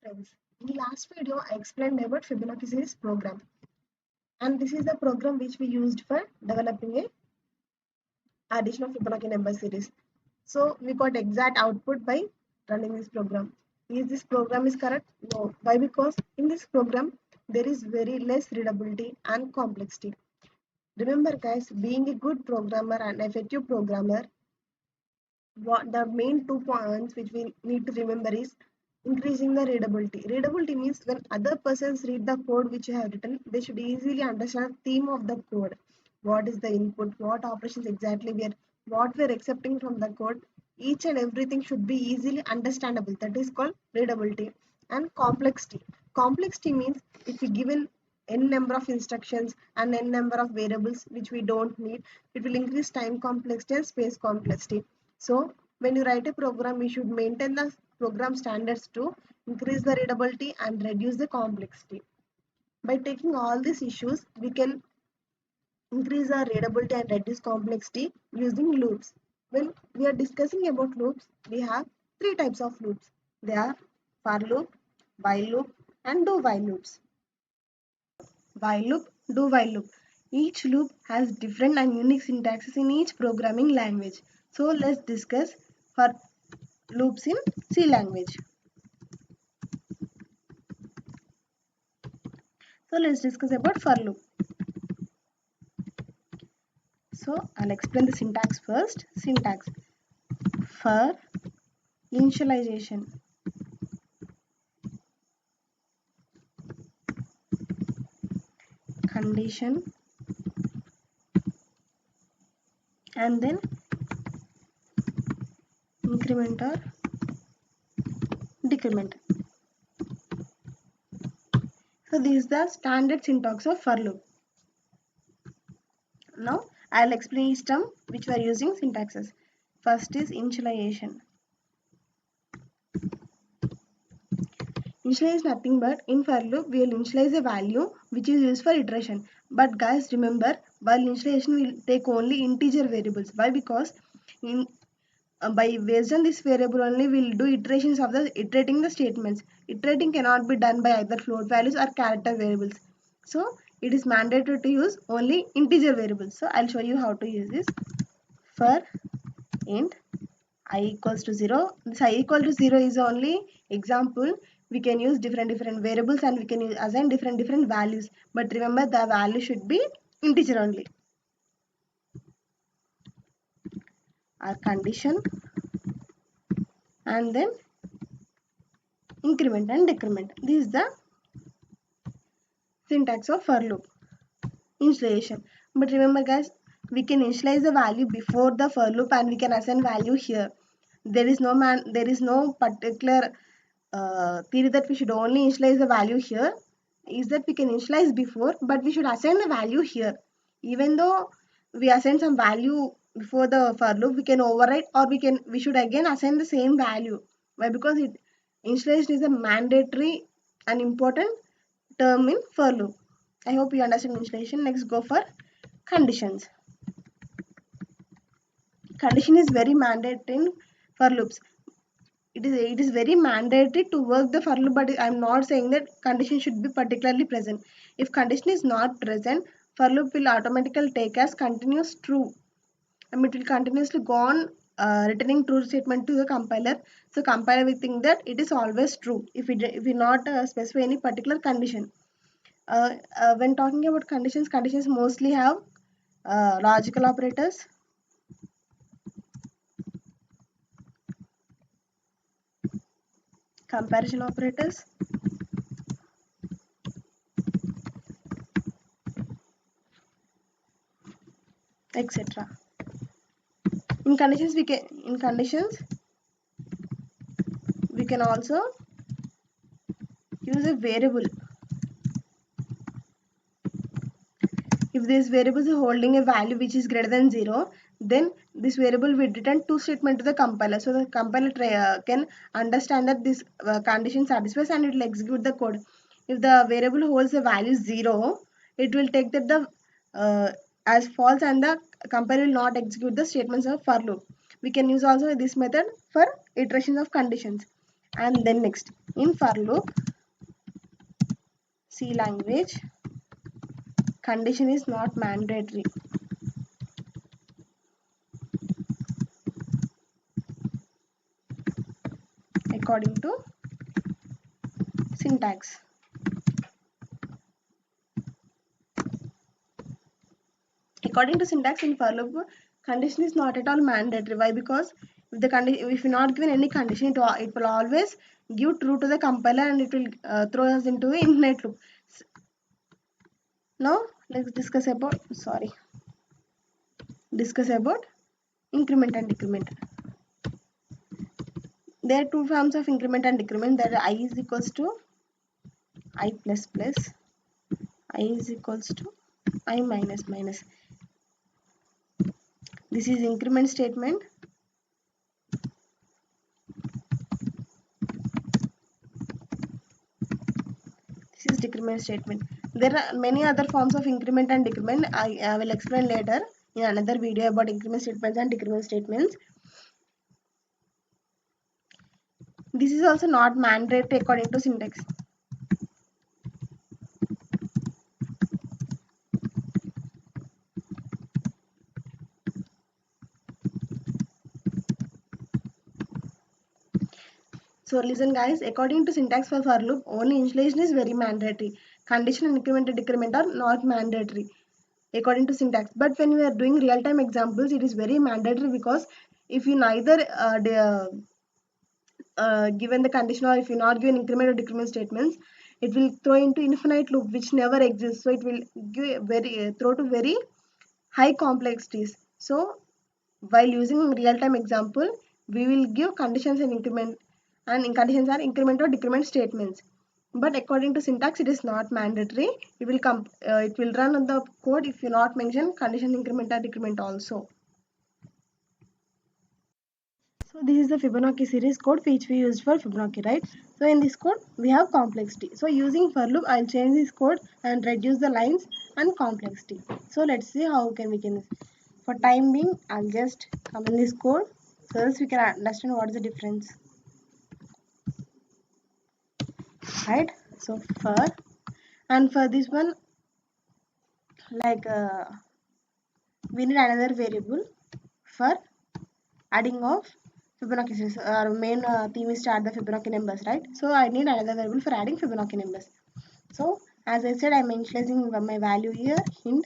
Friends, in the last video I explained about Fibonacci series program, and this is the program which we used for developing a addition of Fibonacci number series. So we got exact output by running this program. Is this program is correct? No. Why? Because in this program there is very less readability and complexity. Remember guys, being a good programmer and effective programmer, what the main 2 points which we need to remember is increasing the readability. Readability means when other persons read the code which you have written, they should easily understand the theme of the code. What is the input, what operations exactly what we're accepting from the code. Each and everything should be easily understandable. That is called readability. And complexity. Complexity means if we given n number of instructions and n number of variables which we don't need, it will increase time complexity and space complexity. So when you write a program, you should maintain the program standards to increase the readability and reduce the complexity. By taking all these issues, we can increase our readability and reduce complexity using loops. When we are discussing about loops, we have three types of loops. They are for loop, while loop, and do while loops. While loop, do while loop. Each loop has different and unique syntaxes in each programming language. So let's discuss for loops in C language. So let's discuss about for loop. So I'll explain the syntax first. Syntax: for initialization, condition, and then increment or decrement. So this is the standard syntax of for loop. Now I'll explain each term which we are using syntaxes. First is initialization. Initialize is nothing but in for loop we will initialize a value which is used for iteration. But guys, remember, while initialization will take only integer variables. Why? Because in by based on this variable only we will do iterations of the iterating the statements. Iterating cannot be done by either float values or character variables. So it is mandatory to use only integer variables. So I'll show you how to use this. For int I equals to 0. This I equal to 0 is only example. We can use different variables and we can assign different values. But remember, the value should be integer only. Our condition, and then increment and decrement. This is the syntax of for loop. Initialization. But remember guys, we can initialize the value before the for loop and we can assign value here. There is no particular theory that we should only initialize the value here. Is that we can initialize before, but we should assign the value here. Even though we assign some value before the for loop, we can override or we should again assign the same value. Why? Because initialization is a mandatory and important term in for loop. I hope you understand initialization. Next, go for conditions. Condition is very mandatory in for loops. It is very mandatory to work the for loop, but I am not saying that condition should be particularly present. If condition is not present, for loop will automatically take as continuous true. I mean, it will continuously go on returning true statement to the compiler. So compiler will think that it is always true if we not specify any particular condition. When talking about conditions mostly have logical operators, comparison operators, etc. In conditions we can also use a variable. If this variable is holding a value which is greater than 0, then this variable will return two statement to the compiler. So the compiler can understand that this condition satisfies and it will execute the code. If the variable holds the value 0, it will take that the as false and the compiler will not execute the statements of for loop. We can use also this method for iterations of conditions. And then next, in for loop C language, condition is not mandatory. According to syntax. According to syntax in for loop, condition is not at all mandatory. Why? Because if the condition, if you not given any condition, it will always give true to the compiler and it will throw us into an infinite loop. Now let's discuss about increment and decrement. There are two forms of increment and decrement. That I is equals to I plus plus, I is equals to I minus minus. This is increment statement. This is decrement statement. There are many other forms of increment and decrement. I will explain later in another video about increment statements and decrement statements. This is also not mandatory according to syntax. So listen guys, according to syntax for loop, only initialization is very mandatory. Condition and increment and decrement are not mandatory according to syntax. But when we are doing real-time examples, it is very mandatory, because if you neither given the condition, or if you not given increment or decrement statements, it will throw into infinite loop which never exists. So it will give very throw to very high complexities. So while using real-time example, we will give conditions and increment, and in conditions are increment or decrement statements. But according to syntax, it is not mandatory. It will run on the code if you not mention condition, increment or decrement also. So this is the Fibonacci series code which we used for Fibonacci, right? So in this code we have complexity. So using for loop, I'll change this code and reduce the lines and complexity. So let's see how we can. For time being, I'll just come in this code so that we can understand what is the difference. Right? So for this one, like we need another variable for adding of Fibonacci series. Our main theme is to add the Fibonacci numbers, right? So I need another variable for adding Fibonacci numbers. So as I said, I'm initializing my value here, int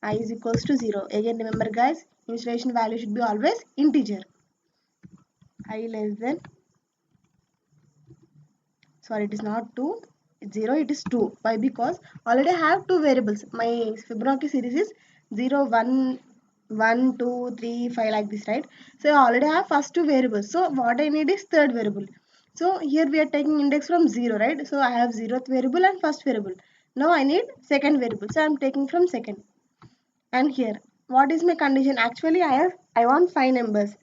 I is equals to 0. Again, remember guys, initialization value should be always integer. I less than, sorry, it is not 2, it's 0, it is 2. Why? Because already I have two variables. My Fibonacci series is 0, 1, 1, 2, 3, 5 like this, right? So I already have first two variables. So what I need is third variable. So here we are taking index from 0, right? So I have 0th variable and first variable. Now I need second variable. So I am taking from second. And here, what is my condition? Actually, I want 5 numbers.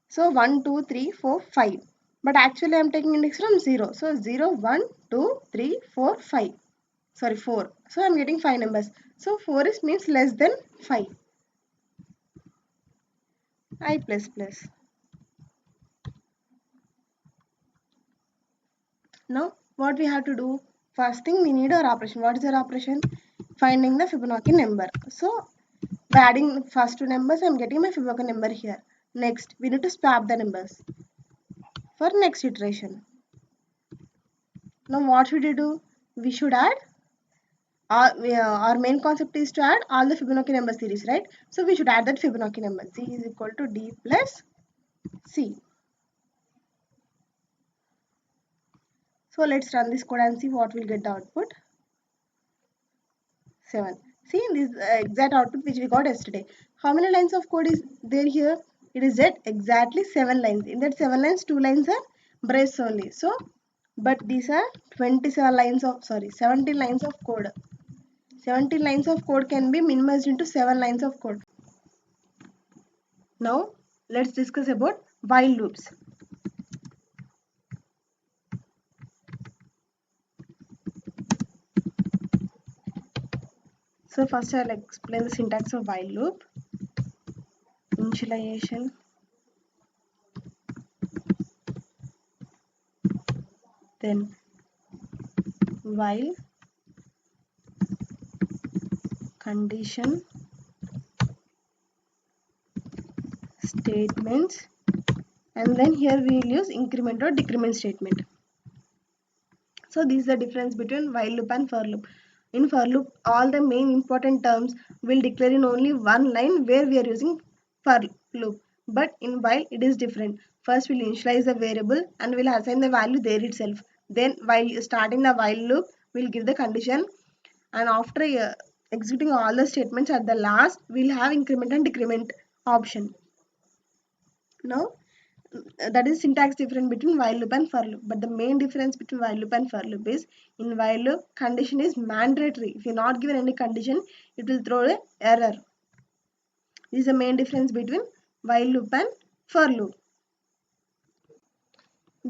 So 1, 2, 3, 4, 5. But actually I am taking index from 0. So 0, 1, 2, 3, 4, 5. Sorry, 4. So I am getting 5 numbers. So 4 is means less than 5. I plus plus. Now what we have to do? First thing, we need our operation. What is our operation? Finding the Fibonacci number. So by adding first two numbers, I am getting my Fibonacci number here. Next, we need to swap the numbers for next iteration. Now what should we do? We should add, our main concept is to add all the Fibonacci number series, right? So we should add that Fibonacci number. C is equal to D plus C. So let's run this code and see what will get the output. 7. See this exact output which we got yesterday. How many lines of code is there here? It is at exactly 7 lines. In that 7 lines, 2 lines are brace only. So, but these are 27 lines of, 17 lines of code. 17 lines of code can be minimized into 7 lines of code. Now, let's discuss about while loops. So first I'll explain the syntax of while loop. Initialization, then while condition statements, and then here we will use increment or decrement statement. So this is the difference between while loop and for loop. In for loop, all the main important terms will declare in only one line where we are using for loop. But in while it is different. First we'll initialize the variable and we'll assign the value there itself. Then while starting the while loop, we'll give the condition, and after executing all the statements at the last, we'll have increment and decrement option. Now that is syntax difference between while loop and for loop, but the main difference between while loop and for loop is in while loop condition is mandatory. If you're not given any condition, it will throw an error. This is the main difference between while loop and for loop.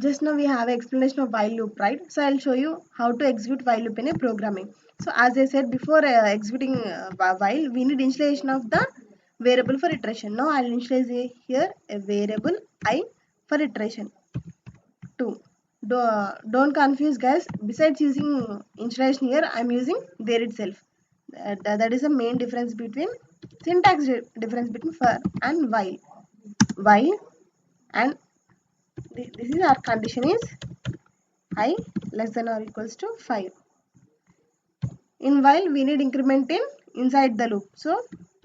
Just now we have an explanation of while loop, right? So I'll show you how to execute while loop in a programming. So as I said before, executing while, we need initialization of the variable for iteration. Now I'll initialize here a variable I for iteration 2. Don't confuse, guys. Besides using initialization here, I'm using there itself. That is the main difference between syntax difference between for and while. While, and this is our condition is I less than or equals to 5. In while, we need increment in inside the loop. So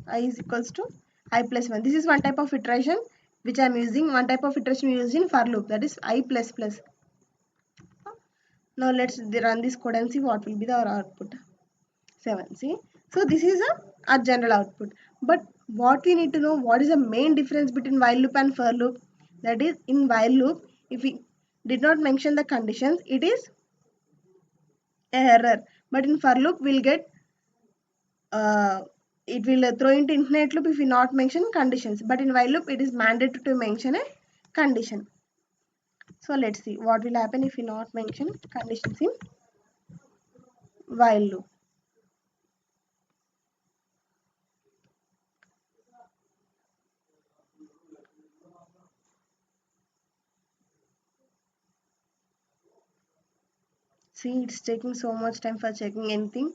I is equals to I plus 1. This is one type of iteration which I am using. One type of iteration we use in for loop, that is I plus plus. Now let's run this code and see what will be our output. 7. See, so this is a general output. But what we need to know, what is the main difference between while loop and for loop? That is, in while loop, if we did not mention the conditions, it is error. But in for loop, we'll get it will throw into infinite loop if we not mention conditions. But in while loop, it is mandated to mention a condition. So let's see what will happen if we not mention conditions in while loop. See, it's taking so much time for checking anything,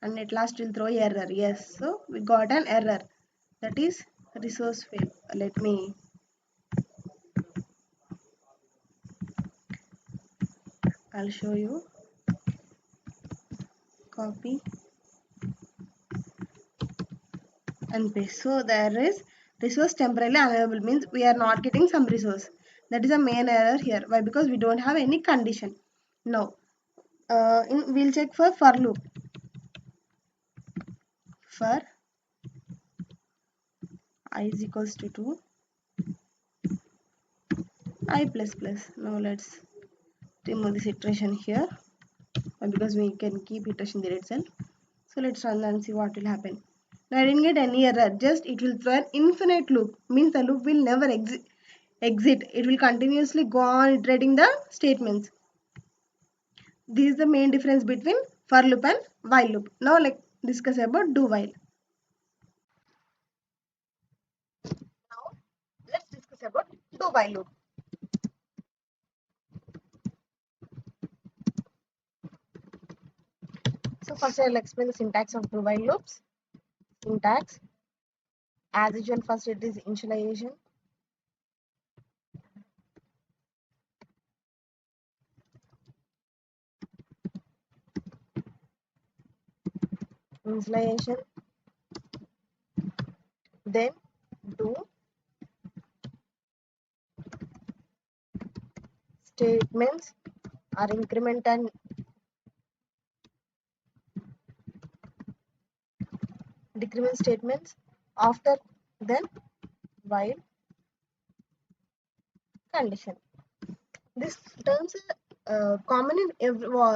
and at last we'll throw error. Yes, so we got an error, that is resource fail. Let me I'll show you. Copy and paste. So there is resource temporarily unavailable, means we are not getting some resource. That is a main error here. Why? Because we don't have any condition. Now we'll check for loop. For I is equals to 2, I plus plus. Now let's remove this iteration here, because we can keep iteration there itself. So let's run and see what will happen. Now I didn't get any error, just it will throw an infinite loop, means the loop will never exit. It will continuously go on iterating the statements. This is the main difference between for loop and while loop. Now let's discuss about do while. Now let's discuss about do while loop. So first I'll explain the syntax of do while loops. Syntax, as usual, first it is initialization. Initialization, then do statements are increment and decrement statements. After then while condition. This terms common in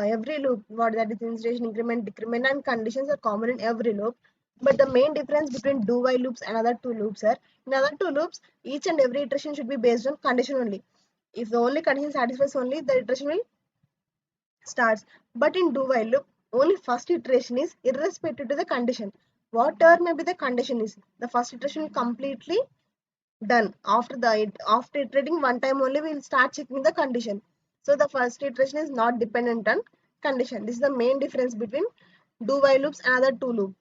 every loop. What that is initialization, increment, decrement, and conditions are common in every loop. But the main difference between do while loops and other two loops are, in other two loops, each and every iteration should be based on condition only. If the only condition satisfies only, the iteration will starts. But in do while loop, only first iteration is irrespective to the condition. Whatever may be the condition is, the first iteration will completely done. After iterating one time only, we will start checking the condition. So the first iteration is not dependent on condition. This is the main difference between do while loops and other two loops.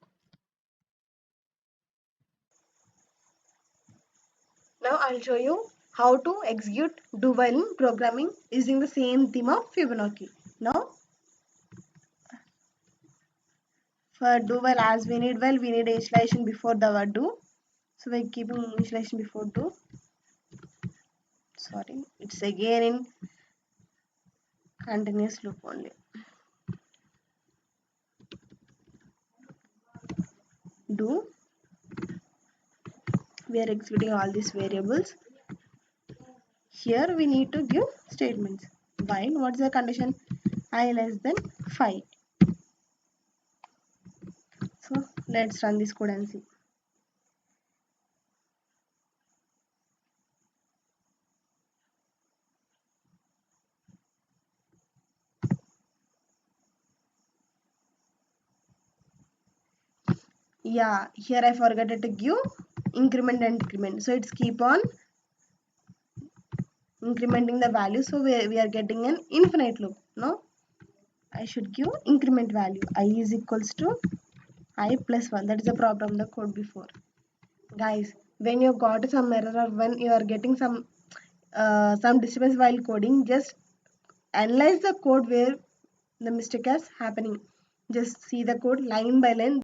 Now I'll show you how to execute do while in programming using the same theme of Fibonacci. Now for do while, as we need initialization before the word do. So we're keeping initialization before do. Sorry, it's again in continuous loop only. Do, we are executing all these variables. Here we need to give statements. While, what's the condition? I less than 5. So let's run this code and see. Yeah, here I forgot to give increment and decrement. So it's keep on incrementing the value. So we are getting an infinite loop. No, I should give increment value. I is equals to I plus 1. That is the problem the code before. Guys, when you got some error or when you are getting some disturbance while coding, just analyze the code where the mistake is happening. Just see the code line by line.